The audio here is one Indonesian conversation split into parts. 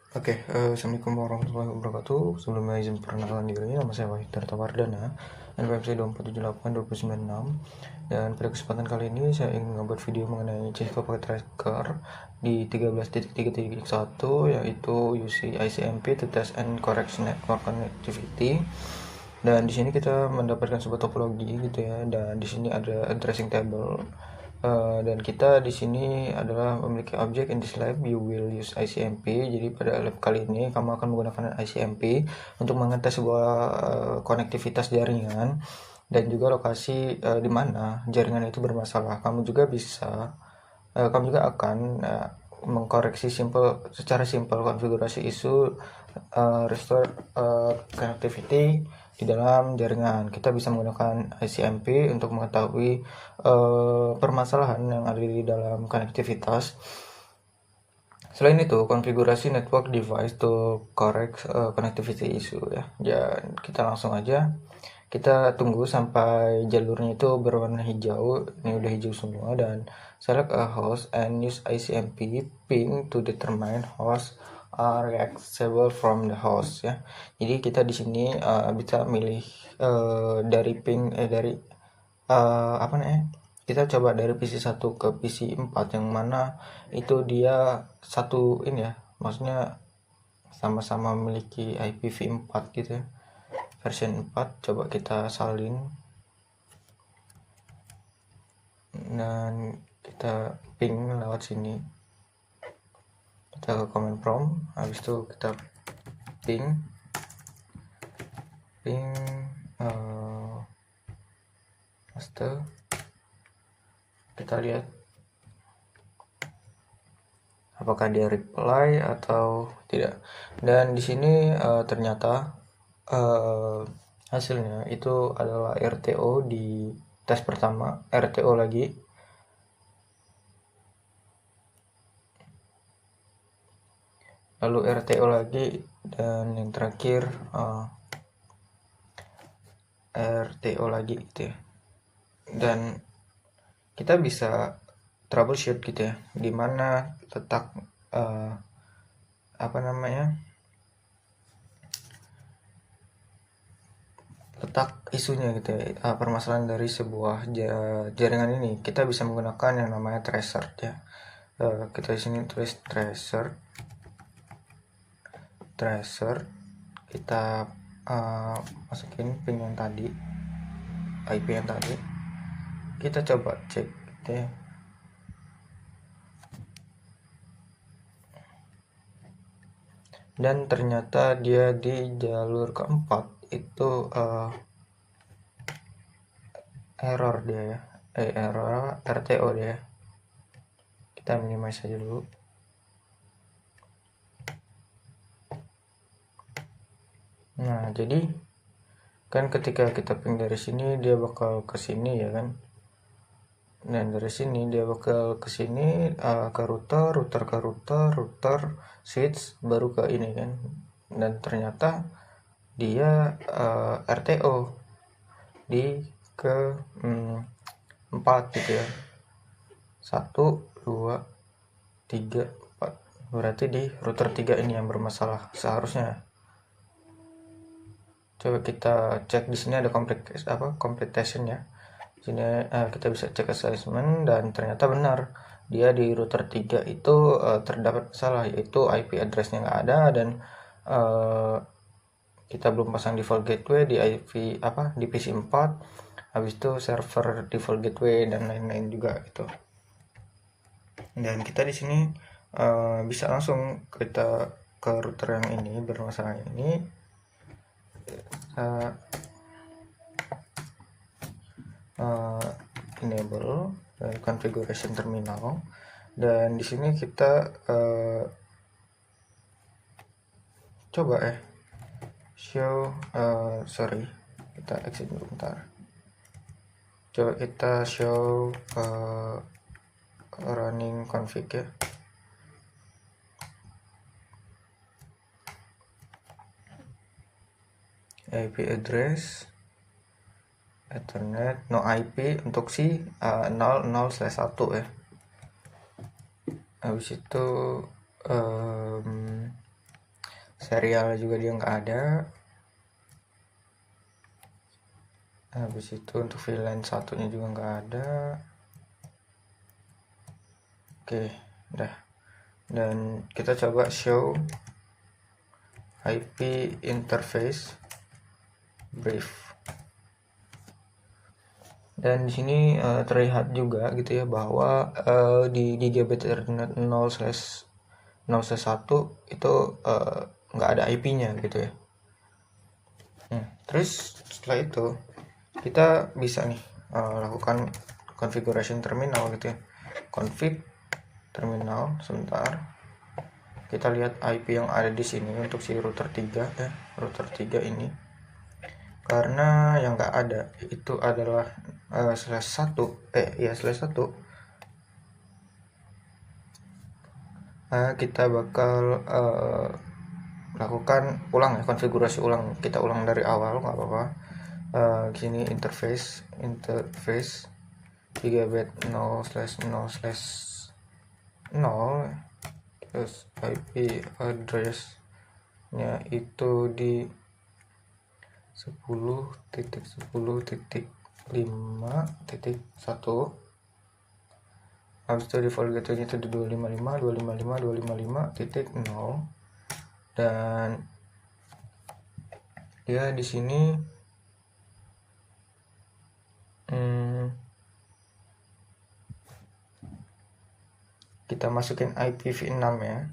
Assalamualaikum warahmatullahi wabarakatuh. Sebelumnya izin perkenalan diri, nama saya Wahid Darta Wardana, NPM 24782996. Dan pada kesempatan kali ini saya ingin membuat video mengenai Cisco Packet Tracker di 13.3.1, yaitu UC ICMP to test and correct network connectivity. Dan di sini kita mendapatkan sebuah topologi gitu ya, dan di sini ada addressing table. Dan kita di sini adalah memiliki objek in this lab you will use ICMP. Jadi pada lab kali ini kamu akan menggunakan ICMP untuk mengetes sebuah konektivitas jaringan dan juga lokasi di mana jaringan itu bermasalah. Kamu juga akan mengkoreksi secara simple konfigurasi isu restore connectivity di dalam jaringan. Kita bisa menggunakan ICMP untuk mengetahui permasalahan yang ada di dalam konektivitas. Selain itu, konfigurasi network device to correct connectivity issue ya. Dan kita langsung aja kita tunggu sampai jalurnya itu berwarna hijau. Ini udah hijau semua, dan select a host and use ICMP ping to determine host are accessible from the host ya. Jadi kita di sini bisa milih dari ping kita coba dari PC 1 ke PC 4 yang mana itu dia satu ini ya, maksudnya sama-sama memiliki IPv4 gitu ya, version 4. Coba kita salin dan kita ping lewat sini. Kita ke command prompt, habis itu kita ping master. Kita lihat apakah dia reply atau tidak. Dan di sini ternyata hasilnya itu adalah RTO di tes pertama, RTO lagi, lalu RTO lagi, dan yang terakhir RTO lagi gitu ya. Dan kita bisa troubleshoot gitu ya, dimana letak letak isunya gitu ya, permasalahan dari sebuah jaringan ini. Kita bisa menggunakan yang namanya tracer ya. Kita di sini tulis tracer, kita masukin pin yang tadi, IP yang tadi, kita coba cek gitu ya. Dan ternyata dia di jalur keempat itu error dia ya, error RTO dia. Kita minimize saja dulu. Nah, jadi kan ketika kita ping dari sini dia bakal ke sini ya kan, dan dari sini dia bakal ke sini, ke router ke switch, baru ke ini kan. Dan ternyata dia RTO di ke 4 gitu ya, 1 2 3 4. Berarti di router 3 ini yang bermasalah seharusnya. Coba kita cek di sini ada computation ya. Sini kita bisa cek assessment, dan ternyata benar dia di router 3 itu terdapat masalah, yaitu IP addressnya nggak ada, dan kita belum pasang default gateway di di PC 4. Habis itu server default gateway dan lain-lain juga gitu. Dan kita di sini bisa langsung kita ke router yang ini bermasalah ini, enable configuration terminal, dan di sini kita coba kita exit dulu bentar. Coba kita show running config ya. IP address Ethernet no IP untuk si 00/1 ya. Habis itu serial juga dia nggak ada. Habis itu untuk VLAN satunya juga nggak ada. Oke, udah. Dan kita coba show IP interface brief. Dan di sini terlihat juga gitu ya bahwa di gigabit Ethernet 0/0/1 itu nggak ada IP-nya gitu ya. Terus setelah itu kita bisa nih lakukan configuration terminal gitu ya. Config terminal, sebentar. Kita lihat IP yang ada di sini untuk si router 3 router 3 ini. Karena yang nggak ada itu adalah /1 /1. Kita bakal lakukan ulang ya, konfigurasi ulang. Kita ulang dari awal, nggak apa-apa. Sini interface gigabit 0/0/0, terus IP address-nya itu di 10.10.5.1. habis itu default gateway itu di 255.255.255.0. dan ya di sini kita masukin IPv6 ya.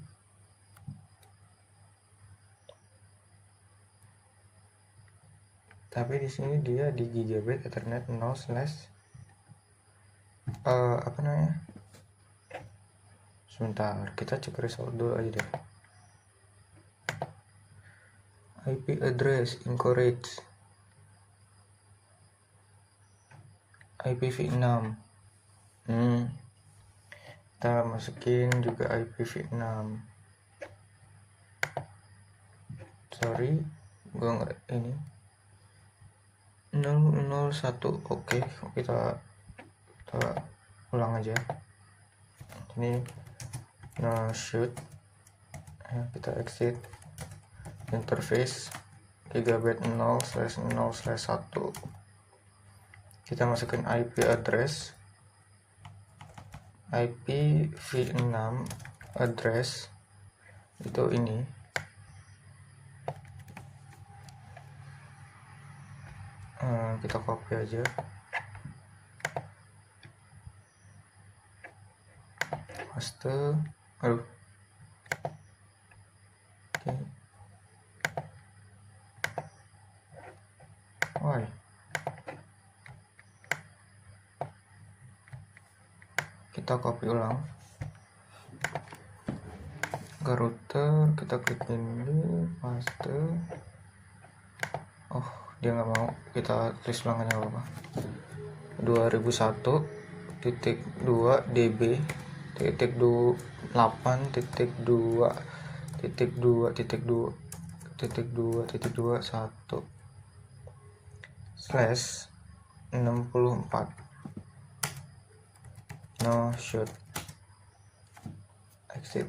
Tapi di sini dia di gigabit Ethernet 0/ apa namanya? Sebentar, kita cek result dulu aja deh. IP address incorrect. IPv6. Kita masukin juga IPv6. Sorry, gua nggak ini 001. Oke, kita ulang aja. Ini shoot ya, kita exit interface gigabit 0/0/1. kita masukin IP address IPv6 address itu ini. Kita copy aja, paste. Oke. Why? Kita copy ulang ke router, kita klik ini, paste. Oh, dia nggak mau, kita tulis ulangannya apa? 2001.2 db titik 8.2.2.2.2.1/64 no shoot exit.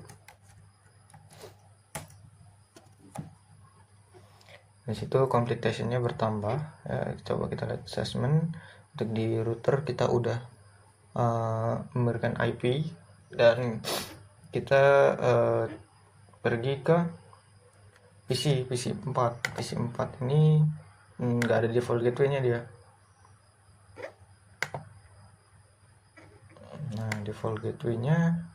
Di situ computationnya bertambah ya. Coba kita lihat assessment. Untuk di router kita udah memberikan IP dan kita pergi ke PC 4 ini nggak ada default gateway-nya dia. Nah, default gateway-nya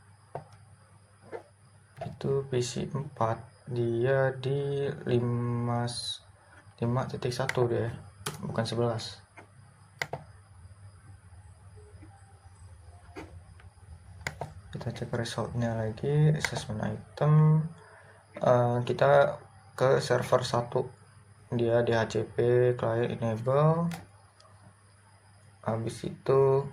itu PC 4, dia di 5.1 deh, bukan 11. Kita cek resultnya lagi, assessment item. Kita ke server 1, dia DHCP client enable. Habis itu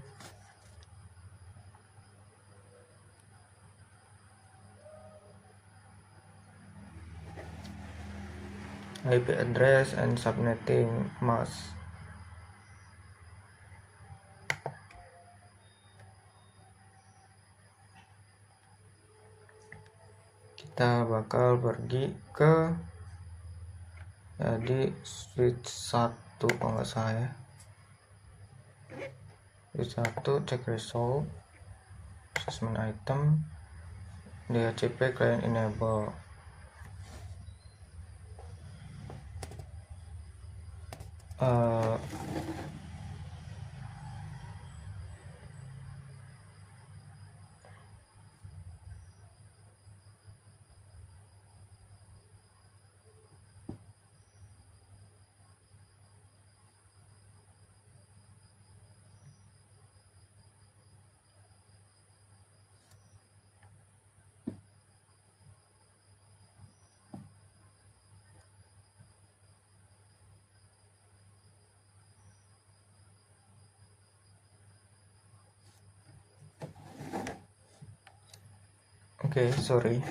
IP address and subnetting mask. kita bakal pergi ke jadi switch 1 kalau nggak salah ya, switch 1 check result assessment item DHCP client enable. Oke, sorry,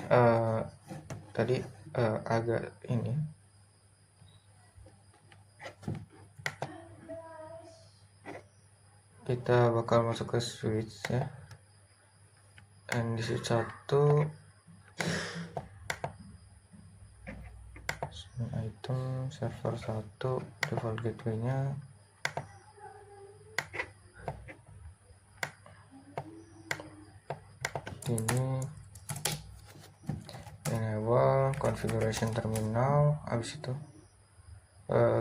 tadi agak ini. Kita bakal masuk ke switch ya. Dan di switch 1 item server 1 default gateway-nya ini enable configuration terminal. Habis itu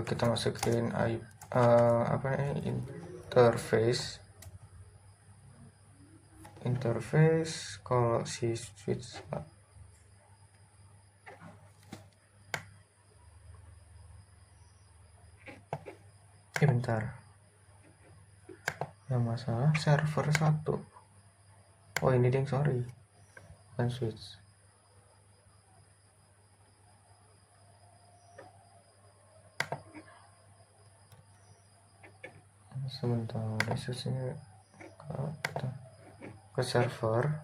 kita masukin interface kalau si switch bentar, yang masalah server 1. Oh ini ding, sorry, bukan switch. Sebentar, resource-nya ke server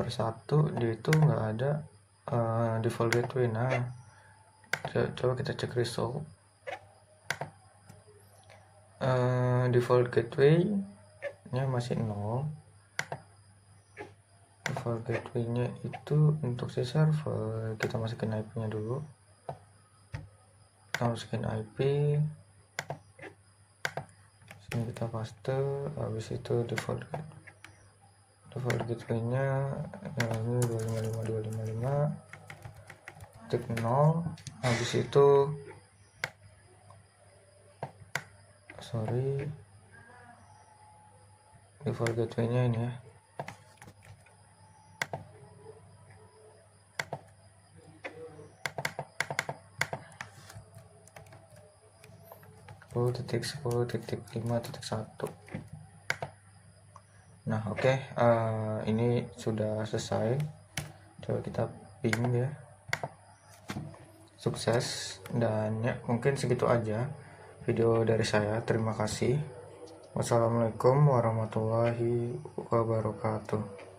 1 dia itu nggak ada default gateway. Nah, coba kita cek result. Default gateway nya masih 0. Default gateway nya itu untuk si server, kita masukin IP nya dulu. Kita masukin IP, sini kita paste. Habis itu default gateway nya ini 255.255.0. habis itu default gateway nya ini ya, .10.10.5.1. Nah oke, ini sudah selesai. Coba kita ping ya. Sukses. Dan ya mungkin segitu aja video dari saya. Terima kasih. Wassalamualaikum warahmatullahi wabarakatuh.